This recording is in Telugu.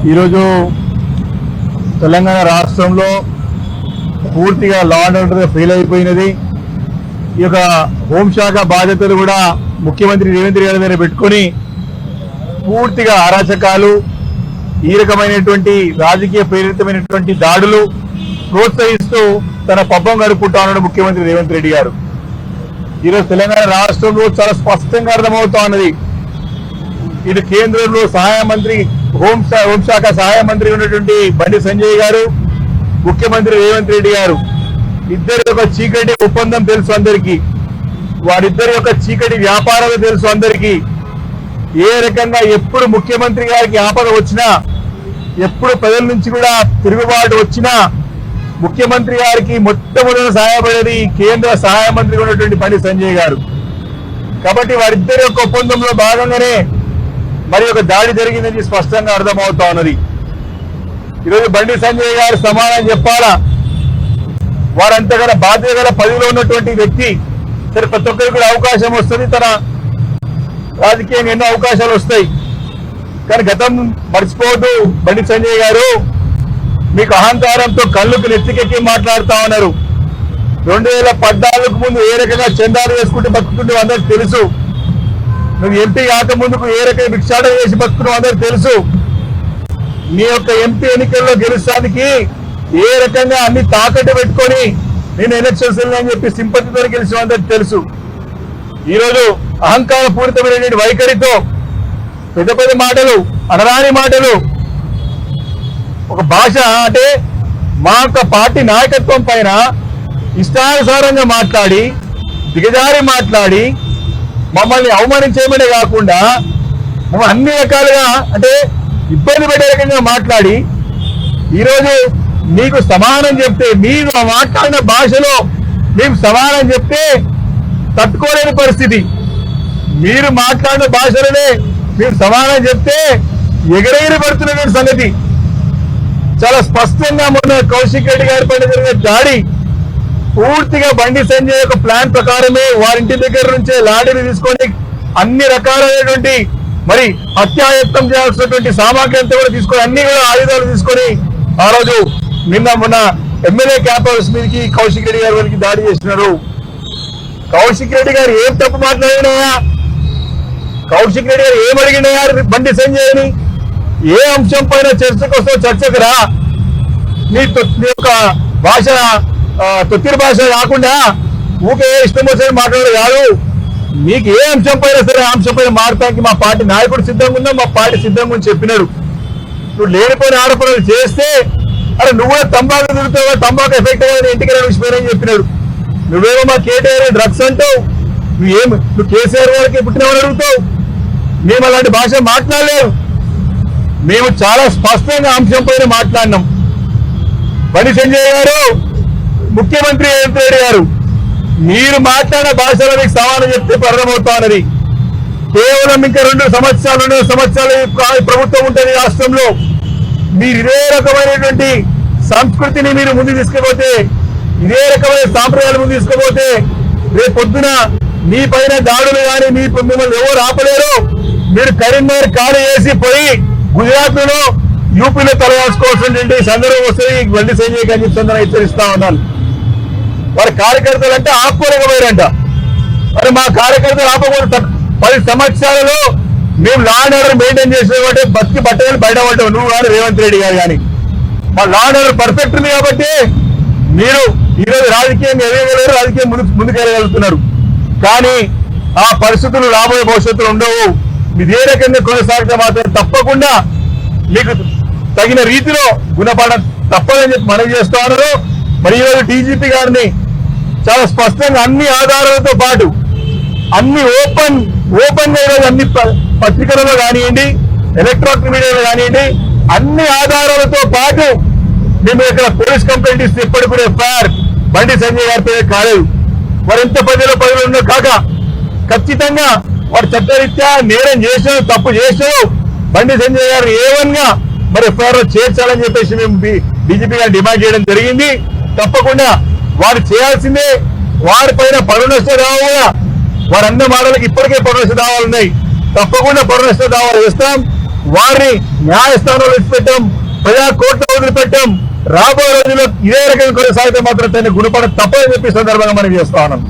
ఈరోజు తెలంగాణ రాష్ట్రంలో పూర్తిగా లా అండ్ ఆర్డర్ ఫెయిల్ అయిపోయినది. ఈ యొక్క హోంశాఖ బాధ్యతలు కూడా ముఖ్యమంత్రి రేవంత్ రెడ్డి గారి మీద పెట్టుకొని పూర్తిగా అరాచకాలు, ఈ రకమైనటువంటి రాజకీయ ప్రేరితమైనటువంటి దాడులు ప్రోత్సహిస్తూ తన పబ్బం గడుపుకుంటా ఉన్నాడు ముఖ్యమంత్రి రేవంత్ రెడ్డి గారు. ఈరోజు తెలంగాణ రాష్ట్రంలో చాలా స్పష్టంగా అర్థమవుతా ఉన్నది. ఇటు కేంద్రంలో సహాయ మంత్రి హోంశాఖ సహాయ మంత్రి ఉన్నటువంటి బండి సంజయ్ గారు, ముఖ్యమంత్రి రేవంత్ రెడ్డి గారు ఇద్దరి యొక్క చీకటి ఒప్పందం తెలుసు అందరికీ. వారిద్దరి యొక్క చీకటి వ్యాపారాలు తెలుసు అందరికీ. ఏ రకంగా ఎప్పుడు ముఖ్యమంత్రి గారికి ఆపద వచ్చినా, ఎప్పుడు ప్రజల నుంచి కూడా తిరుగుబాటు వచ్చినా ముఖ్యమంత్రి గారికి మొట్టమొదటి సహాయపడేది కేంద్ర సహాయ మంత్రి ఉన్నటువంటి బండి సంజయ్ గారు. కాబట్టి వారిద్దరి యొక్క ఒప్పందంలో భాగంగానే మరి ఒక దాడి జరిగిందని స్పష్టంగా అర్థమవుతా ఉన్నది. ఈరోజు బండి సంజయ్ గారు సమాధానం చెప్పాలా? వారంతగా బాధ్యత గల పదవిలో ఉన్నటువంటి వ్యక్తి. సరే, ప్రతి ఒక్కరికి కూడా అవకాశం వస్తుంది, తన రాజకీయంగా ఎన్నో అవకాశాలు వస్తాయి. కానీ గతం మర్చిపోవద్దు. బండి సంజయ్ గారు మీకు అహంకారంతో కళ్ళుకు నెత్తికెక్కి మాట్లాడుతా ఉన్నారు. 2014 ముందు ఏ రకంగా చందాలు వేసుకుంటూ బతుకుంటూ అందరికి తెలుసు. నువ్వు ఎంపీ కాక ముందుకు ఏ రకంగా భిక్షాటన చేసి బతుకున్నావు అందరికి తెలుసు. నీ యొక్క ఎంపీ ఎన్నికల్లో గెలుస్తానికి ఏ రకంగా అన్ని తాకట్టు పెట్టుకొని నేను ఎలక్షన్స్ అని చెప్పి సింపతితో గెలిచిన అందరికి తెలుసు. ఈరోజు అహంకార పూరితమైనటువంటి వైఖరితో పెద్ద పెద్ద మాటలు, అనరాని మాటలు, ఒక భాష అంటే మా యొక్క పార్టీ నాయకత్వం పైన ఇష్టానుసారంగా మాట్లాడి, దిగజారి మాట్లాడి మమ్మల్ని అవమానించేయమనే కాకుండా మమ్మల్ని అన్ని రకాలుగా అంటే ఇబ్బంది పెట్టే రకంగా మాట్లాడి ఈరోజు మీకు సమానం చెప్తే, మీరు మాట్లాడిన భాషలో మేము సమానం చెప్తే తట్టుకోలేని పరిస్థితి. మీరు మాట్లాడిన భాషలోనే మేము సమానం చెప్తే ఎగరేరి పడుతున్నటువంటి సంగతి చాలా స్పష్టంగా మొన్న కౌశిక్ రెడ్డి గారి పైన జరిగిన దాడి పూర్తిగా బండి సంజయ్ యొక్క ప్లాన్ ప్రకారమే వారింటి దగ్గర నుంచే లాఠీని తీసుకొని అన్ని రకాలైనటువంటి మరి హత్యాయత్నం చేయాల్సినటువంటి సామాగ్రి అంతా కూడా తీసుకొని అన్ని కూడా ఆయుధాలు తీసుకొని ఆ రోజు మొన్న ఎమ్మెల్యే క్యాంప్ హౌస్ మీదకి కౌశిక్ రెడ్డి గారి వారికి దాడి చేసినారు. కౌశిక్ రెడ్డి గారు ఏం తప్పు మాట్లాడినాయా? కౌశిక్ రెడ్డి గారు ఏం అడిగినాయా బండి సంజయ్ని? ఏ అంశం పైన చర్చకు వస్తావు? చర్చకు రా. నీ యొక్క భాష తొత్తిరి భాష కాకుండా ఊకే ఇష్టం వచ్చే మాట్లాడదు కాదు. మీకు ఏ అంశం పైన సరే ఆ అంశం పైన మారటానికి మా పార్టీ నాయకుడు సిద్ధంగా ఉందా, మా పార్టీ సిద్ధంగా అని చెప్పినాడు. నువ్వు లేనిపోయిన ఆరోపణలు చేస్తే అరే నువ్వు కూడా తంబాకు తిరుగుతావా, తంబాకు ఎఫెక్ట్ అయ్యా ఇంటికి విషయమని చెప్పినాడు. నువ్వేమో మా కేటీఆర్ డ్రగ్స్ అంటావు, నువ్వు కేసీఆర్ వాళ్ళకి పుట్టినవని అడుగుతావు. మేము అలాంటి భాష మాట్లాడలేము. మేము చాలా స్పష్టంగా అంశం పైన మాట్లాడినాం. బండి సంజయ్ గారు, ముఖ్యమంత్రి రేవంత్ రెడ్డి గారు, మీరు మాట్లాడిన భాషలో మీకు సమానం చెప్తే అర్థమవుతా ఉన్నది. కేవలం ఇంకా 2 సంవత్సరాలు ప్రభుత్వం ఉంటుంది రాష్ట్రంలో. మీరు ఇదే రకమైనటువంటి సంస్కృతిని మీరు ముందు తీసుకుపోతే, ఇదే రకమైన సాంప్రదాయాలు ముందు తీసుకుపోతే రేపు పొద్దున మీ పైన దాడులు కానీ మిమ్మల్ని ఎవరు ఆపలేరు. మీరు కరీంనగర్ కాలు వేసి పోయి గుజరాత్ లో యూపీలో తలవాల్సుకోవాల్సినటువంటి సందర్భం వస్తుంది. బండి సంజయ్ అని చెప్పి హెచ్చరిస్తా ఉన్నాను. వారి కార్యకర్తలు అంటే ఆపుకోలేకపోయారంట. మరి మా కార్యకర్తలు ఆపకూడదు. 10 సంవత్సరాలలో మేము లా అండ్ ఆర్డర్ మెయింటైన్ చేసేవాటే బతికి బట్టలు బయటపడ్డావు నువ్వు కానీ రేవంత్ రెడ్డి గారు కానీ. మా లా అండ్ ఆర్డర్ పర్ఫెక్ట్ ఉంది కాబట్టి మీరు ఈరోజు రాజకీయంగా ఎదగలేరు, రాజకీయం ముందుకెళ్ళగలుగుతున్నారు. కానీ ఆ పరిస్థితులు రాబోయే భవిష్యత్తులో ఉండవు. మీరు ఏ రకంగా కొనసాగితే మాత్రం తప్పకుండా మీకు తగిన రీతిలో గుణపాఠం తప్పదని చెప్పి మనవి చేస్తా ఉన్నారు. మరి ఈరోజు డీజీపీ గారిని చాలా స్పష్టంగా అన్ని ఆధారాలతో పాటు అన్ని ఓపెన్ గా ఈరోజు అన్ని పత్రికలలో కానివ్వండి, ఎలక్ట్రానిక్ మీడియాలో కానివ్వండి, అన్ని ఆధారాలతో పాటు మేము ఇక్కడ పోలీస్ కంప్లైంట్ ఇస్తే ఇప్పటికి కూడా ఎఫ్ఐఆర్ బండి సంజయ్ గారి పేరు కాలేదు. వారు ఎంత పదిలో ఉన్నో కాక ఖచ్చితంగా వారు చట్టరీత్యా నేరం చేసావు, తప్పు చేసావు. బండి సంజయ్ గారు A1 గా మరి ఎఫ్ఐఆర్ చేర్చాలని చెప్పేసి మేము డీజీపీ గారు డిమాండ్ చేయడం జరిగింది. తప్పకుండా వారు చేయాల్సిందే. వారిపైన పరువు నష్ట దావా, వారన్న మాటలకు ఇప్పటికే పరువు నష్ట దావాలు ఉన్నాయి. తప్పకుండా పరువు నష్ట దావాలు వేస్తాం. వారిని న్యాయస్థానంలో వదిలిపెట్టాం, ప్రజా కోర్టులో వదిలిపెట్టాం. రాబోయే రోజుల్లో ఇదే రకంగా కొనసాగితే మాత్రం తన గుణపడ తప్పని చెప్పి సందర్భంగా మనం చేస్తా ఉన్నాం.